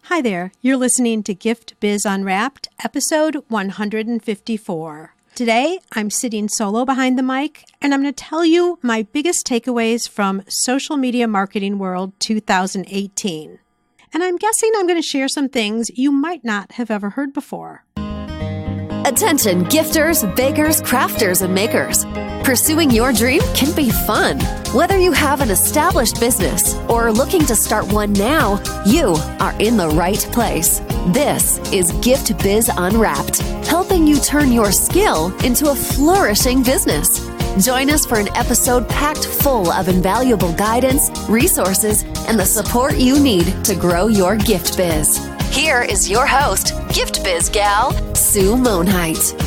Hi there, you're listening to Gift Biz Unwrapped, episode 154. Today, I'm sitting solo behind the mic, and I'm going to tell you my biggest takeaways from Social Media Marketing World 2018. And I'm guessing I'm going to share some things you might not have ever heard before. Attention gifters, bakers, crafters, and makers. Pursuing your dream can be fun. Whether you have an established business or are looking to start one now, you are in the right place. This is Gift Biz Unwrapped, helping you turn your skill into a flourishing business. Join us for an episode packed full of invaluable guidance, resources, and the support you need to grow your gift biz. Here is your host, Gift Biz gal, Sue Monheit.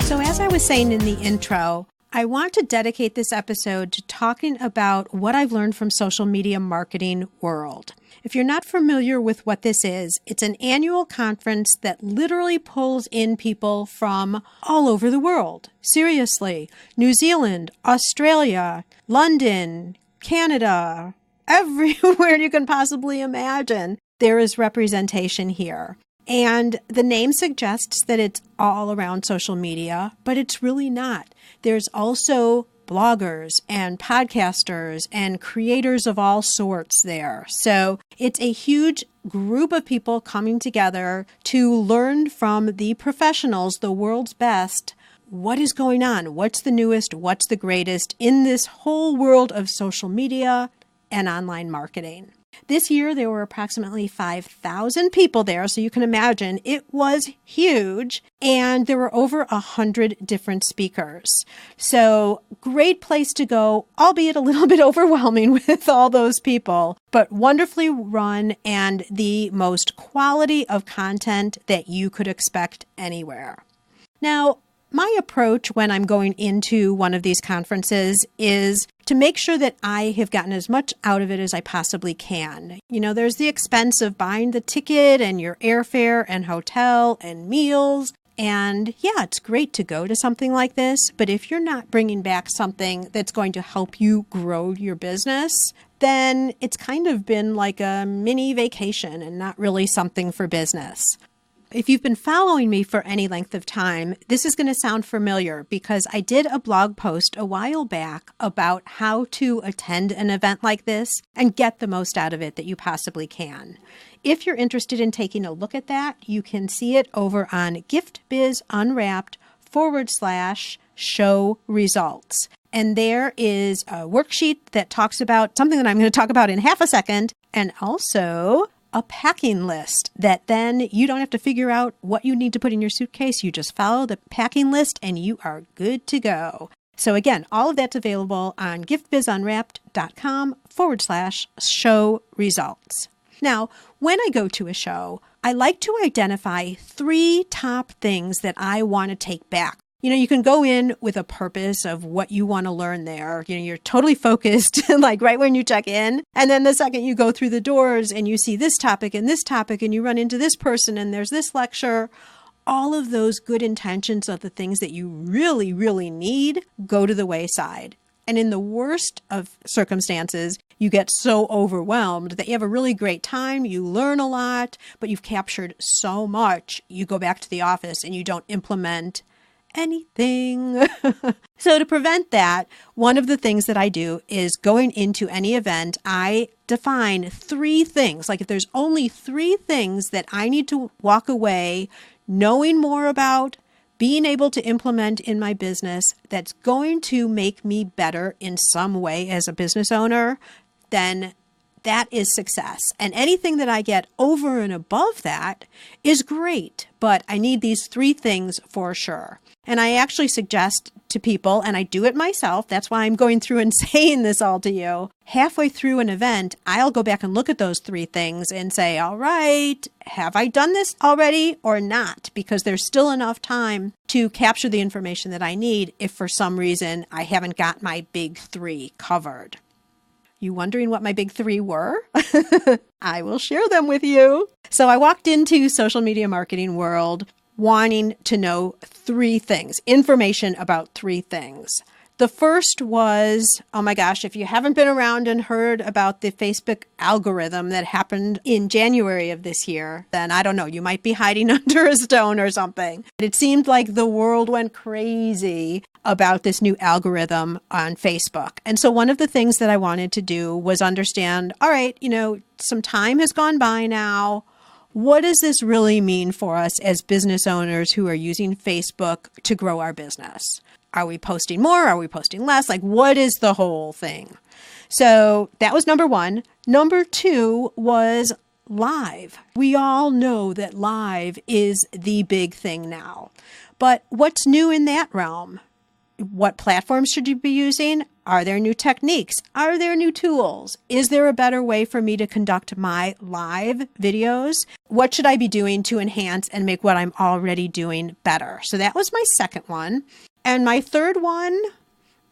So as I was saying in the intro, I want to dedicate this episode to talking about what I've learned from Social Media Marketing World. If you're not familiar with what this is, it's an annual conference that literally pulls in people from all over the world. Seriously, New Zealand, Australia, London, Canada, everywhere you can possibly imagine, there is representation here. And the name suggests that it's all around social media, but it's really not. There's also bloggers and podcasters and creators of all sorts there. So it's a huge group of people coming together to learn from the professionals, the world's best, what is going on, what's the newest, what's the greatest in this whole world of social media and online marketing. This year, there were approximately 5,000 people there, so you can imagine it was huge, and there were over 100 different speakers. So great place to go, albeit a little bit overwhelming with all those people, but wonderfully run and the most quality of content that you could expect anywhere. Now, my approach when I'm going into one of these conferences is to make sure that I have gotten as much out of it as I possibly can. You know, there's the expense of buying the ticket and your airfare and hotel and meals. And yeah, it's great to go to something like this. But if you're not bringing back something that's going to help you grow your business, then it's kind of been like a mini vacation and not really something for business. If you've been following me for any length of time, this is going to sound familiar because I did a blog post a while back about how to attend an event like this and get the most out of it that you possibly can. If you're interested in taking a look at that, you can see it over on giftbizunwrapped/show results. And there is a worksheet that talks about something that I'm going to talk about in half a second, and also a packing list that then you don't have to figure out what you need to put in your suitcase. You just follow the packing list and you are good to go. So again, all of that's available on giftbizunwrapped.com/show results. Now, when I go to a show, I like to identify 3 top things that I want to take back. You know, you can go in with a purpose of what you want to learn there. You know, you're totally focused, like right when you check in. And then the second you go through the doors and you see this topic and you run into this person and there's this lecture, all of those good intentions of the things that you really, really need go to the wayside. And in the worst of circumstances, you get so overwhelmed that you have a really great time, you learn a lot, but you've captured so much, you go back to the office and you don't implement anything. So to prevent that, one of the things that I do is going into any event, I define 3 things. Like if there's only 3 things that I need to walk away knowing more about, being able to implement in my business that's going to make me better in some way as a business owner, then that is success. And anything that I get over and above that is great, but I need these 3 things for sure. And I actually suggest to people, and I do it myself, that's why I'm going through and saying this all to you, halfway through an event, I'll go back and look at those 3 things and say, all right, have I done this already or not? Because there's still enough time to capture the information that I need if for some reason I haven't got my big 3 covered. You wondering what my big 3 were? I will share them with you. So I walked into Social Media Marketing World wanting to know 3 things, information about 3 things. The first was, oh my gosh, if you haven't been around and heard about the Facebook algorithm that happened in January of this year, then I don't know, you might be hiding under a stone or something. It seemed like the world went crazy about this new algorithm on Facebook. And so one of the things that I wanted to do was understand, all right, some time has gone by now. What does this really mean for us as business owners who are using Facebook to grow our business? Are we posting more? Are we posting less? Like, what is the whole thing? So that was number one. Number two was live. We all know that live is the big thing now. But what's new in that realm? What platforms should you be using? Are there new techniques? Are there new tools? Is there a better way for me to conduct my live videos? What should I be doing to enhance and make what I'm already doing better? So that was my second one. And my third one,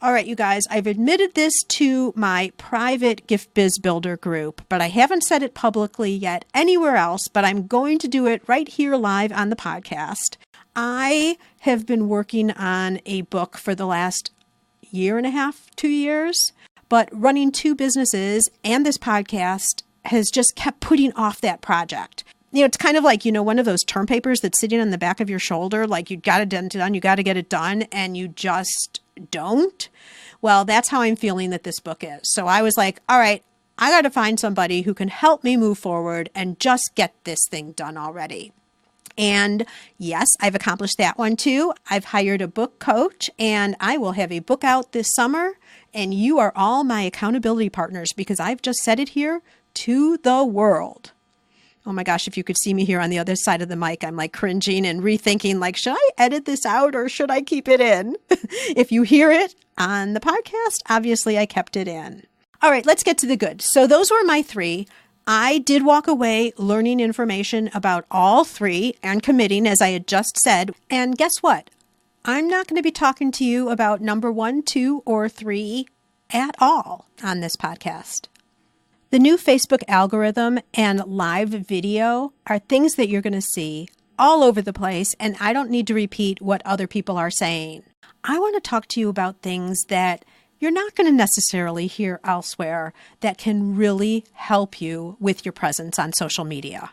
all right, you guys, I've admitted this to my private Gift Biz Builder group, but I haven't said it publicly yet anywhere else, but I'm going to do it right here live on the podcast. I have been working on a book for the last year and a half, 2 years, but running two businesses and this podcast has just kept putting off that project. It's kind of like, one of those term papers that's sitting on the back of your shoulder, like you got it done, you got to get it done, and you just don't. Well, that's how I'm feeling that this book is. So I was like, all right, I got to find somebody who can help me move forward and just get this thing done already. And yes, I've accomplished that one too. I've hired a book coach and I will have a book out this summer, and you are all my accountability partners because I've just said it here to the world. Oh my gosh, if you could see me here on the other side of the mic, I'm like cringing and rethinking, like, should I edit this out or should I keep it in? If you hear it on the podcast, obviously I kept it in. All right, let's get to the good. So those were my three. I did walk away learning information about all three and committing, as I had just said. And guess what? I'm not going to be talking to you about number 1, 2, or 3 at all on this podcast. The new Facebook algorithm and live video are things that you're going to see all over the place, and I don't need to repeat what other people are saying. I want to talk to you about things that you're not going to necessarily hear elsewhere that can really help you with your presence on social media.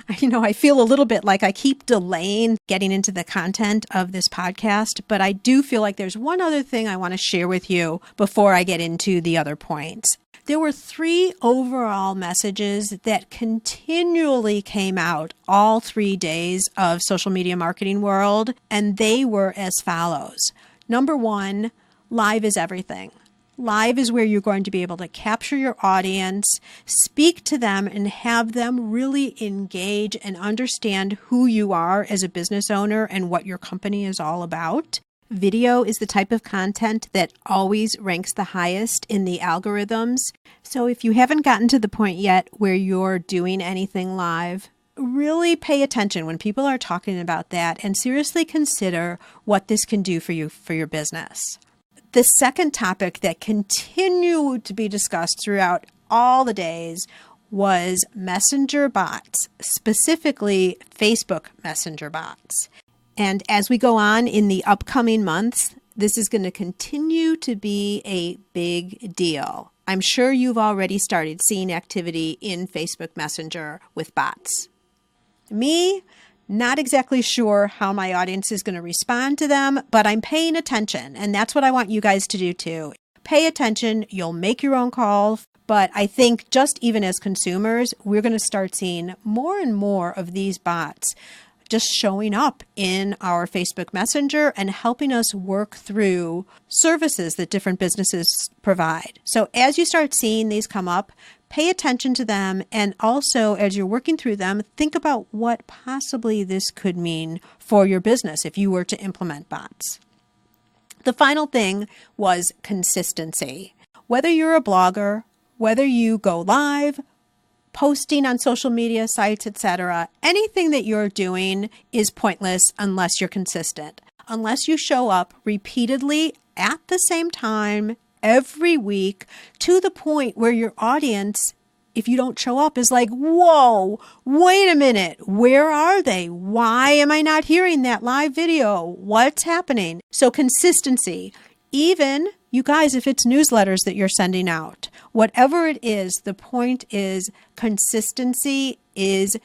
I feel a little bit like I keep delaying getting into the content of this podcast, but I do feel like there's one other thing I want to share with you before I get into the other points. There were 3 overall messages that continually came out all 3 days of Social Media Marketing World, and they were as follows. Number 1, live is everything. Live is where you're going to be able to capture your audience, speak to them, and have them really engage and understand who you are as a business owner and what your company is all about. Video is the type of content that always ranks the highest in the algorithms. So if you haven't gotten to the point yet where you're doing anything live, really pay attention when people are talking about that and seriously consider what this can do for you, for your business. The second topic that continued to be discussed throughout all the days was messenger bots, specifically Facebook messenger bots. And as we go on in the upcoming months, this is going to continue to be a big deal. I'm sure you've already started seeing activity in Facebook Messenger with bots. Me, not exactly sure how my audience is going to respond to them, but I'm paying attention, and that's what I want you guys to do too. Pay attention, you'll make your own calls, but I think just even as consumers, we're going to start seeing more and more of these bots just showing up in our Facebook Messenger and helping us work through services that different businesses provide. So as you start seeing these come up, pay attention to them. And also, as you're working through them, think about what possibly this could mean for your business if you were to implement bots. The final thing was consistency. Whether you're a blogger, whether you go live, posting on social media sites, etc., anything that you're doing is pointless unless you're consistent. Unless you show up repeatedly at the same time every week to the point where your audience, if you don't show up, is like, whoa, wait a minute, where are they? Why am I not hearing that live video? What's happening? So consistency. Even, you guys, if it's newsletters that you're sending out, whatever it is, the point is consistency is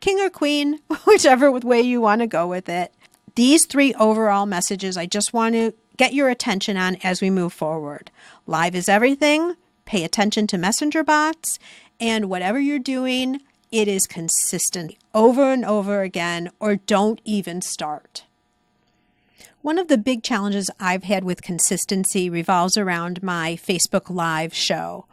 king or queen, whichever way you want to go with it. These 3 overall messages I just want to get your attention on as we move forward. Live is everything. Pay attention to messenger bots. And whatever you're doing, it is consistent over and over again, or don't even start. One of the big challenges I've had with consistency revolves around my Facebook Live show.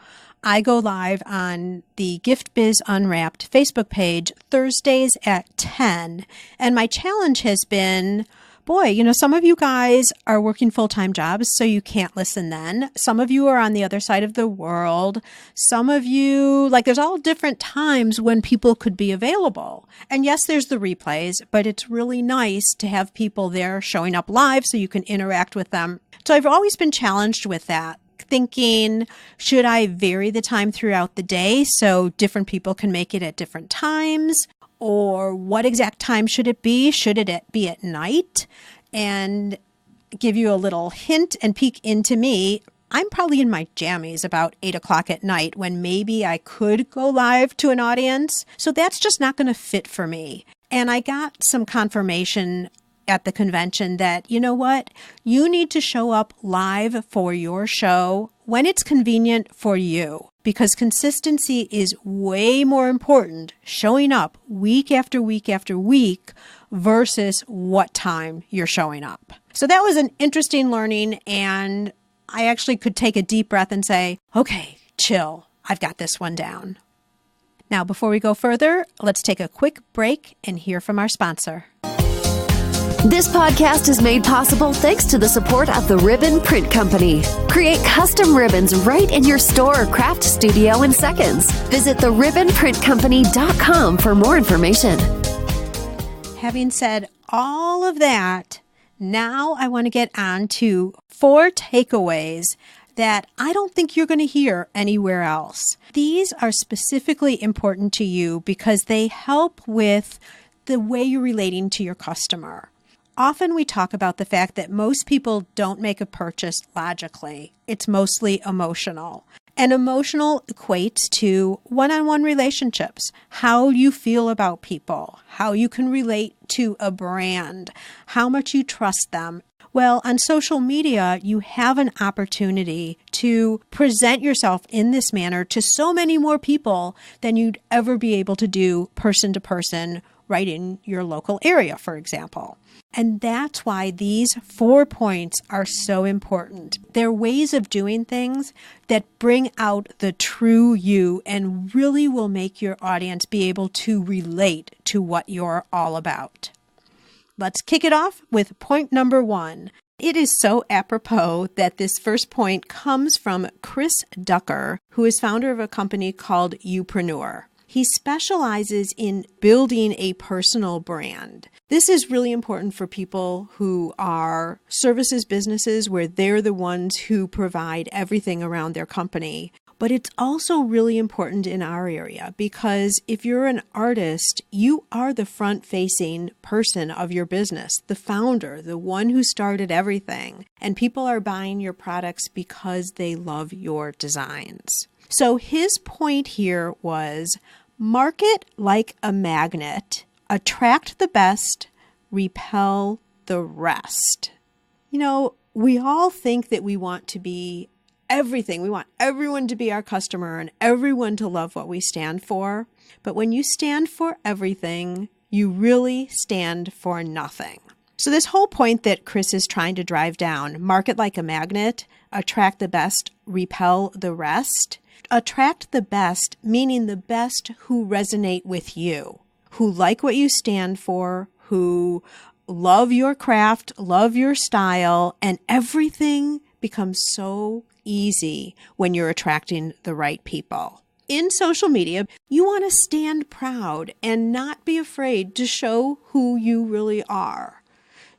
I go live on the Gift Biz Unwrapped Facebook page Thursdays at 10. And my challenge has been, some of you guys are working full-time jobs, so you can't listen then. Some of you are on the other side of the world. Some of you, there's all different times when people could be available. And yes, there's the replays, but it's really nice to have people there showing up live so you can interact with them. So I've always been challenged with that, thinking, should I vary the time throughout the day so different people can make it at different times? Or what exact time should it be? Should it be at night? And give you a little hint and peek into me. I'm probably in my jammies about 8 o'clock at night when maybe I could go live to an audience. So that's just not going to fit for me. And I got some confirmation at the convention that, you know what? You need to show up live for your show when it's convenient for you, because consistency is way more important showing up week after week after week versus what time you're showing up. So that was an interesting learning, and I actually could take a deep breath and say, okay, chill, I've got this one down. Now, before we go further, let's take a quick break and hear from our sponsor. This podcast is made possible thanks to the support of the Ribbon Print Company. Create custom ribbons right in your store or craft studio in seconds. Visit theribbonprintcompany.com for more information. Having said all of that, now I want to get on to 4 takeaways that I don't think you're going to hear anywhere else. These are specifically important to you because they help with the way you're relating to your customer. Often we talk about the fact that most people don't make a purchase logically. It's mostly emotional. And emotional equates to one-on-one relationships, how you feel about people, how you can relate to a brand, how much you trust them. Well, on social media, you have an opportunity to present yourself in this manner to so many more people than you'd ever be able to do person to person right in your local area, for example. And that's why these 4 points are so important. They're ways of doing things that bring out the true you and really will make your audience be able to relate to what you're all about. Let's kick it off with point number 1. It is so apropos that this first point comes from Chris Ducker, who is founder of a company called Youpreneur. He specializes in building a personal brand. This is really important for people who are services businesses where they're the ones who provide everything around their company. But it's also really important in our area because if you're an artist, you are the front-facing person of your business, the founder, the one who started everything. And people are buying your products because they love your designs. So his point here was, market like a magnet, attract the best, repel the rest. We all think that we want to be everything. We want everyone to be our customer and everyone to love what we stand for. But when you stand for everything, you really stand for nothing. So this whole point that Chris is trying to drive down, market like a magnet, attract the best, repel the rest. Attract the best, meaning the best who resonate with you, who like what you stand for, who love your craft, love your style, and everything becomes so easy when you're attracting the right people. In social media, you want to stand proud and not be afraid to show who you really are.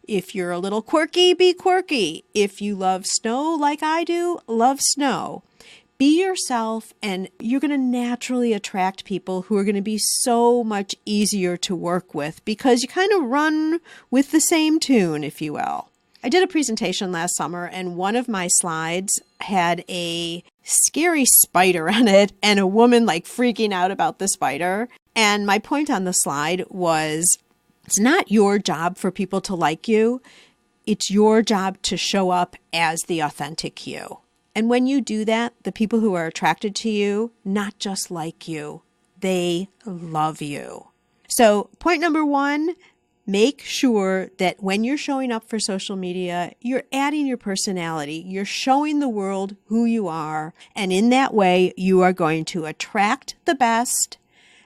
If you're a little quirky, be quirky. If you love snow like I do, love snow. Be yourself, and you're going to naturally attract people who are going to be so much easier to work with because you kind of run with the same tune, if you will. I did a presentation last summer, and one of my slides had a scary spider on it and a woman like freaking out about the spider. And my point on the slide was, it's not your job for people to like you. It's your job to show up as the authentic you. And when you do that, the people who are attracted to you, not just like you, they love you. So point number 1, make sure that when you're showing up for social media, you're adding your personality. You're showing the world who you are. And in that way, you are going to attract the best.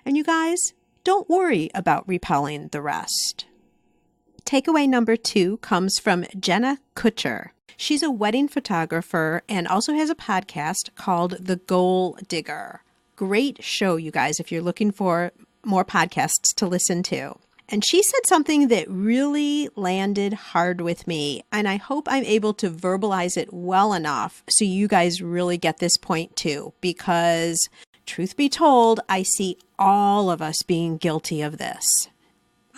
And you guys, don't worry about repelling the rest. Takeaway number 2 comes from Jenna Kutcher. She's a wedding photographer and also has a podcast called The Goal Digger. Great show, you guys, if you're looking for more podcasts to listen to. And she said something that really landed hard with me, and I hope I'm able to verbalize it well enough so you guys really get this point too, because truth be told, I see all of us being guilty of this.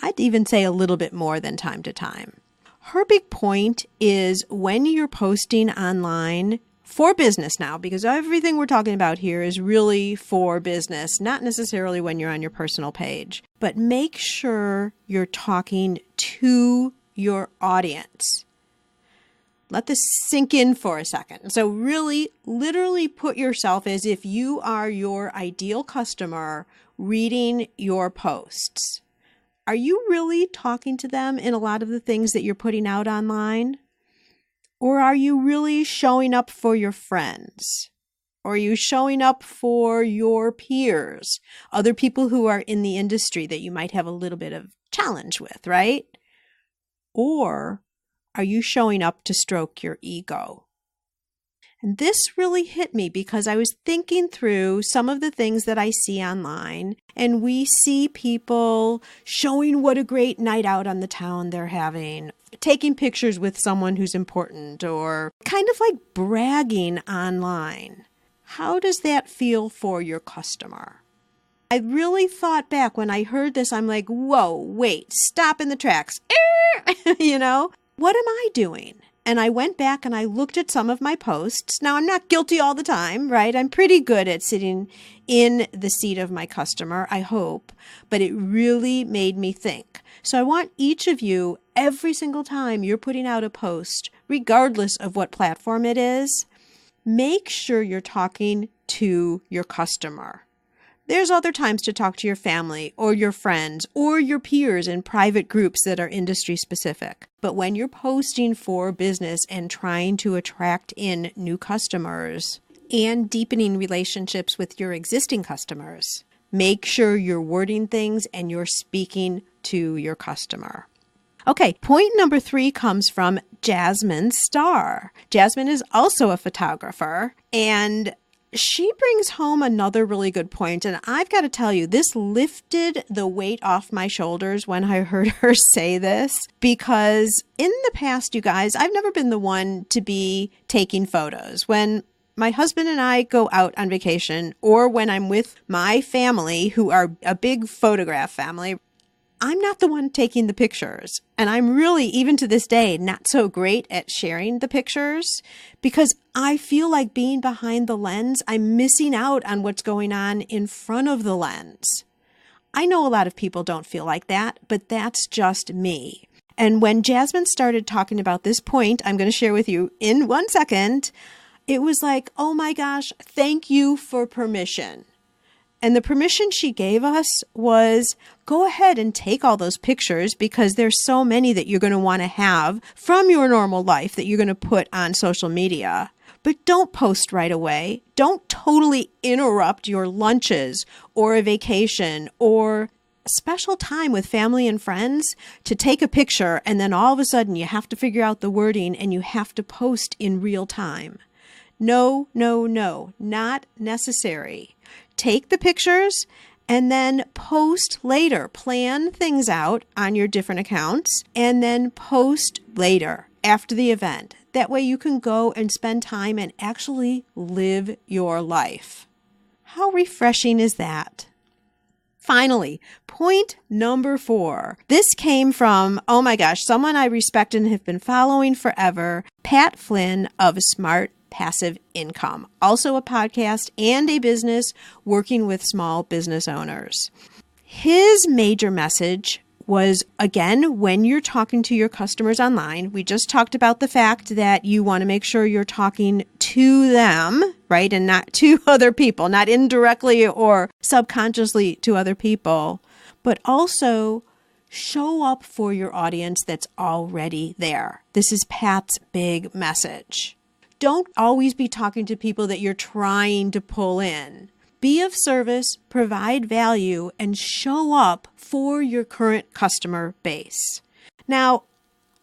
I'd even say a little bit more than time to time. Her big point is when you're posting online for business now, because everything we're talking about here is really for business, not necessarily when you're on your personal page, but make sure you're talking to your audience. Let this sink in for a second. So really, literally put yourself as if you are your ideal customer reading your posts. Are you really talking to them in a lot of the things that you're putting out online? Or are you really showing up for your friends? Or are you showing up for your peers, other people who are in the industry that you might have a little bit of challenge with, right? Or are you showing up to stroke your ego? And this really hit me because I was thinking through some of the things that I see online, and we see people showing what a great night out on the town they're having, taking pictures with someone who's important, or kind of like bragging online. How does that feel for your customer? I really thought back when I heard this, I'm like, whoa, wait, stop in the tracks. You know, what am I doing? And I went back and I looked at some of my posts. Now, I'm not guilty all the time, right? I'm pretty good at sitting in the seat of my customer, I hope, but it really made me think. So I want each of you, every single time you're putting out a post, regardless of what platform it is, make sure you're talking to your customer. There's other times to talk to your family or your friends or your peers in private groups that are industry specific. But when you're posting for business and trying to attract in new customers and deepening relationships with your existing customers, make sure you're wording things and you're speaking to your customer. Okay, point number 3 comes from Jasmine Starr. Jasmine is also a photographer, and she brings home another really good point, and I've got to tell you, this lifted the weight off my shoulders when I heard her say this, because in the past, you guys, I've never been the one to be taking photos. When my husband and I go out on vacation, or when I'm with my family, who are a big photograph family, I'm not the one taking the pictures. And I'm really, even to this day, not so great at sharing the pictures because I feel like being behind the lens, I'm missing out on what's going on in front of the lens. I know a lot of people don't feel like that, but that's just me. And when Jasmine started talking about this point, I'm going to share with you in 1 second, it was like, oh my gosh, thank you for permission. And the permission she gave us was go ahead and take all those pictures because there's so many that you're going to want to have from your normal life that you're going to put on social media. But don't post right away. Don't totally interrupt your lunches or a vacation or a special time with family and friends to take a picture and then all of a sudden you have to figure out the wording and you have to post in real time. No, no, no, not necessary. Take the pictures and then post later. Plan things out on your different accounts and then post later after the event. That way you can go and spend time and actually live your life. How refreshing is that? Finally, point number 4. This came from, oh my gosh, someone I respect and have been following forever, Pat Flynn of Smart Passive Income, also a podcast and a business working with small business owners. His major message was, again, when you're talking to your customers online, we just talked about the fact that you want to make sure you're talking to them, right? And not to other people, not indirectly or subconsciously to other people, but also show up for your audience that's already there. This is Pat's big message. Don't always be talking to people that you're trying to pull in. Be of service, provide value, and show up for your current customer base. Now,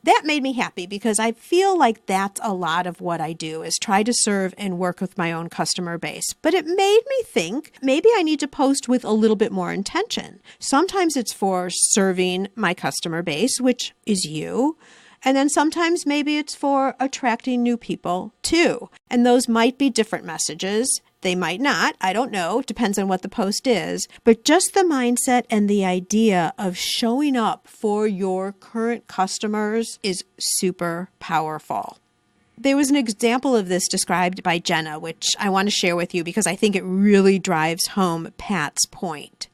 that made me happy because I feel like that's a lot of what I do is try to serve and work with my own customer base. But it made me think maybe I need to post with a little bit more intention. Sometimes it's for serving my customer base, which is you. And then sometimes maybe it's for attracting new people too. And those might be different messages. They might not. I don't know. Depends on what the post is. But just the mindset and the idea of showing up for your current customers is super powerful. There was an example of this described by Jenna, which I want to share with you because I think it really drives home Pat's point.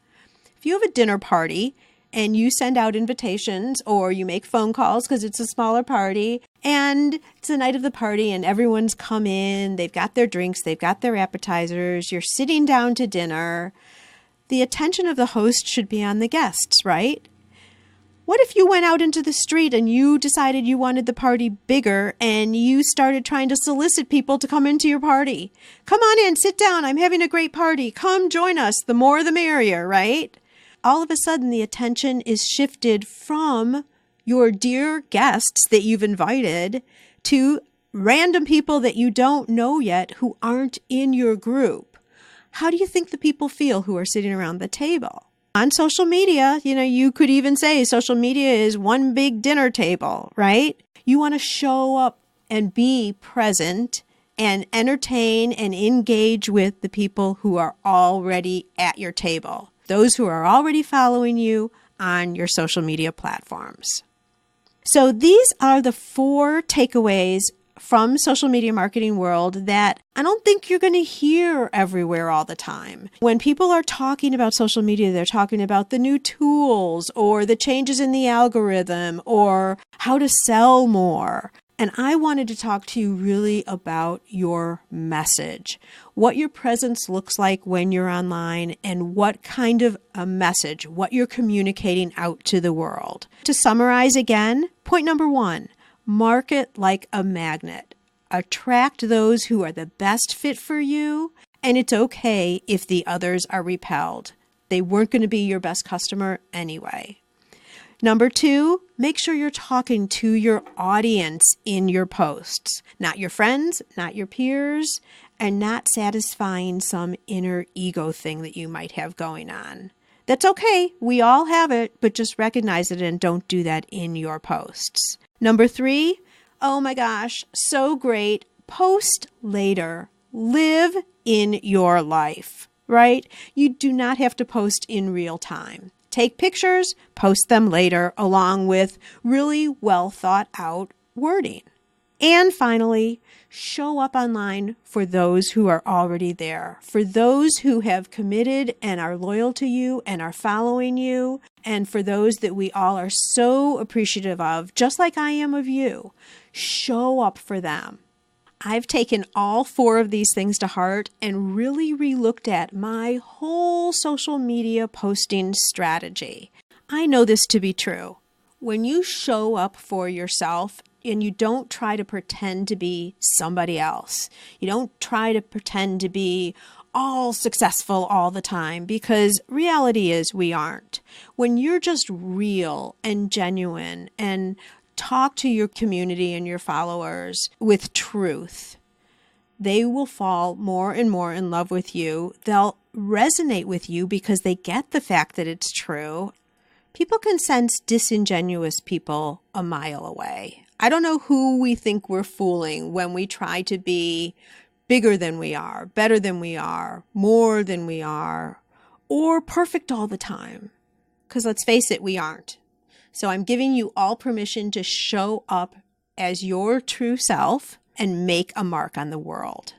If you have a dinner party and you send out invitations or you make phone calls because it's a smaller party and it's the night of the party and everyone's come in, they've got their drinks, they've got their appetizers, you're sitting down to dinner, the attention of the host should be on the guests, right? What if you went out into the street and you decided you wanted the party bigger and you started trying to solicit people to come into your party? Come on in, sit down, I'm having a great party, come join us, the more the merrier, right? All of a sudden, the attention is shifted from your dear guests that you've invited to random people that you don't know yet who aren't in your group. How do you think the people feel who are sitting around the table? On social media, you could even say social media is one big dinner table, right? You want to show up and be present and entertain and engage with the people who are already at your table. Those who are already following you on your social media platforms. So these are the 4 takeaways from social media marketing world that I don't think you're going to hear everywhere all the time. When people are talking about social media, they're talking about the new tools or the changes in the algorithm or how to sell more. And I wanted to talk to you really about your message, what your presence looks like when you're online, and what kind of a message, what you're communicating out to the world. To summarize again, point number 1, market like a magnet. Attract those who are the best fit for you, and it's okay if the others are repelled. They weren't going to be your best customer anyway. Number 2, make sure you're talking to your audience in your posts, not your friends, not your peers, and not satisfying some inner ego thing that you might have going on. That's okay. We all have it, but just recognize it and don't do that in your posts. Number 3, oh my gosh, so great. Post later. Live in your life, right? You do not have to post in real time. Take pictures, post them later, along with really well thought out wording. And finally, show up online for those who are already there, for those who have committed and are loyal to you and are following you, and for those that we all are so appreciative of, just like I am of you. Show up for them. I've taken all 4 of these things to heart and really relooked at my whole social media posting strategy. I know this to be true. When you show up for yourself and you don't try to pretend to be somebody else, you don't try to pretend to be all successful all the time, because reality is we aren't. When you're just real and genuine and talk to your community and your followers with truth, they will fall more and more in love with you. They'll resonate with you because they get the fact that it's true. People can sense disingenuous people a mile away. I don't know who we think we're fooling when we try to be bigger than we are, better than we are, more than we are, or perfect all the time. Because let's face it, we aren't. So I'm giving you all permission to show up as your true self and make a mark on the world.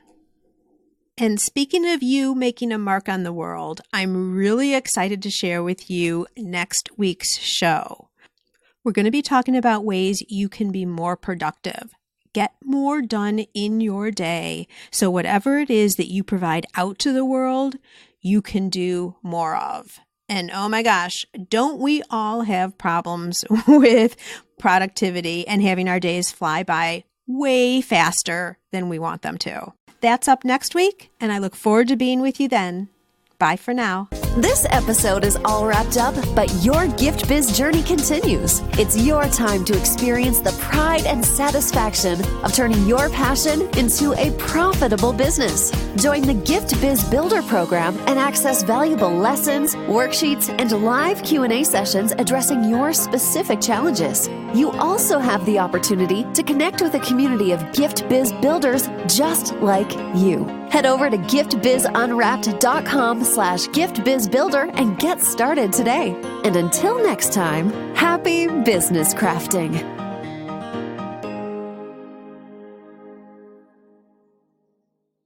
And speaking of you making a mark on the world, I'm really excited to share with you next week's show. We're going to be talking about ways you can be more productive, get more done in your day, so whatever it is that you provide out to the world, you can do more of. And oh my gosh, don't we all have problems with productivity and having our days fly by way faster than we want them to? That's up next week, and I look forward to being with you then. Bye for now. This episode is all wrapped up, but your gift biz journey continues. It's your time to experience the pride and satisfaction of turning your passion into a profitable business. Join the Gift Biz Builder program and access valuable lessons, worksheets, and live Q&A sessions addressing your specific challenges. You also have the opportunity to connect with a community of gift biz builders just like you. Head over to giftbizunwrapped.com/giftbizbuilder and get started today. And until next time, happy business crafting.